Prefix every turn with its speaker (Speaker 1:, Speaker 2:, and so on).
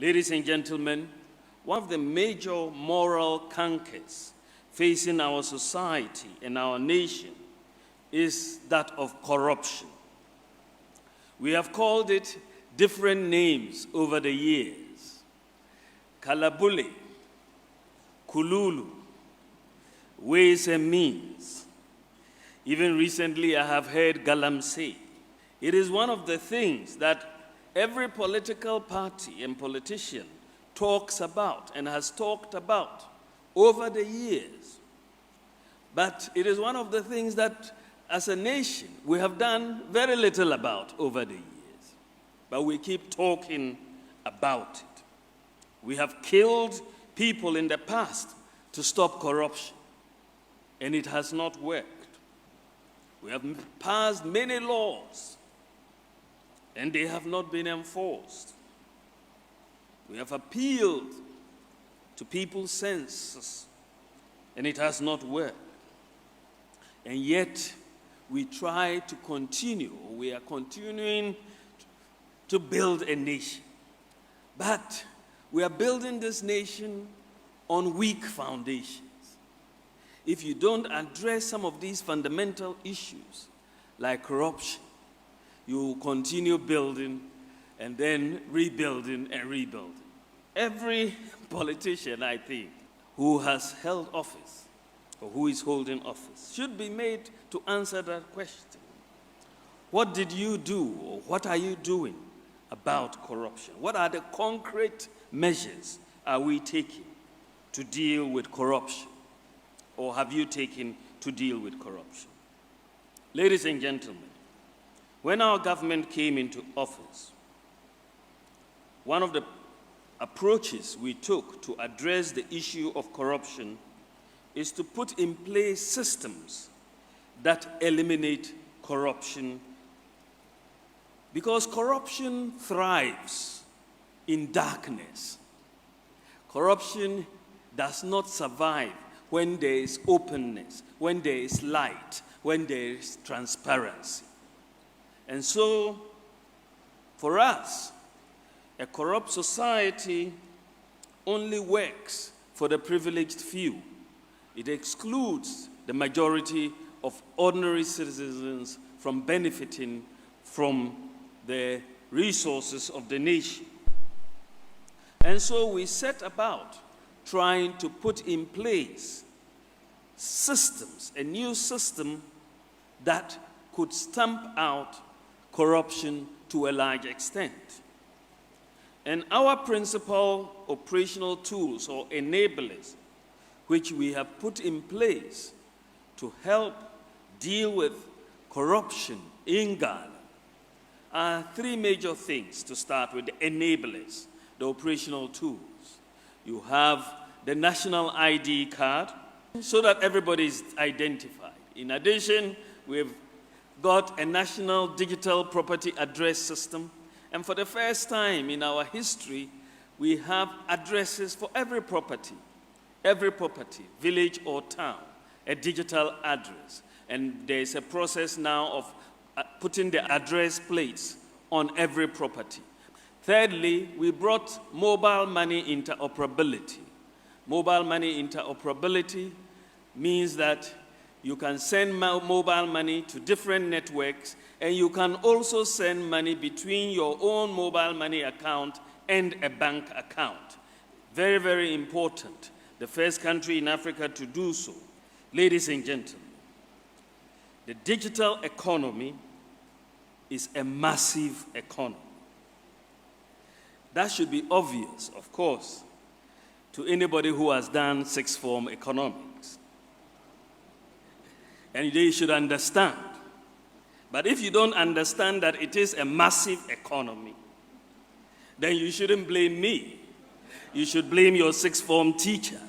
Speaker 1: Ladies and gentlemen, one of the major moral cankers facing our society and our nation is that of corruption. We have called it different names over the years: Kalabule, Kululu, Ways and Means. Even recently, I have heard Galamsey. It is one of the things that every political party and politician talks about and has talked about over the years. But it is one of the things that, as a nation, we have done very little about over the years. But we keep talking about it. We have killed people in the past to stop corruption, and it has not worked. We have passed many laws, and they have not been enforced. We have appealed to people's senses, and it has not worked. And yet, we try to continue. We are continuing to build a nation. But we are building this nation on weak foundations. If you don't address some of these fundamental issues, like corruption, you will continue building and then rebuilding and rebuilding. Every politician, I think, who has held office or who is holding office should be made to answer that question. What did you do, or what are you doing about corruption? What are the concrete measures are we taking to deal with corruption, or have you taken to deal with corruption? Ladies and gentlemen, when our government came into office, one of the approaches we took to address the issue of corruption is to put in place systems that eliminate corruption, because corruption thrives in darkness. Corruption does not survive when there is openness, when there is light, when there is transparency. And so, for us, a corrupt society only works for the privileged few. It excludes the majority of ordinary citizens from benefiting from the resources of the nation. And so we set about trying to put in place systems, a new system that could stamp out corruption to a large extent. And our principal operational tools or enablers, which we have put in place to help deal with corruption in Ghana, are three major things. To start with, the enablers, the operational tools. You have the national ID card, so that everybody is identified. In addition, we've got a national digital property address system, and for the first time in our history, we have addresses for every property, village or town, a digital address. And there's a process now of putting the address plates on every property. Thirdly, we brought mobile money interoperability. Mobile money interoperability means that you can send mobile money to different networks, and you can also send money between your own mobile money account and a bank account. Very, very important. The first country in Africa to do so. Ladies and gentlemen, the digital economy is a massive economy. That should be obvious, of course, to anybody who has done sixth form economics. And they should understand. But if you don't understand that it is a massive economy, then you shouldn't blame me. You should blame your sixth form teacher.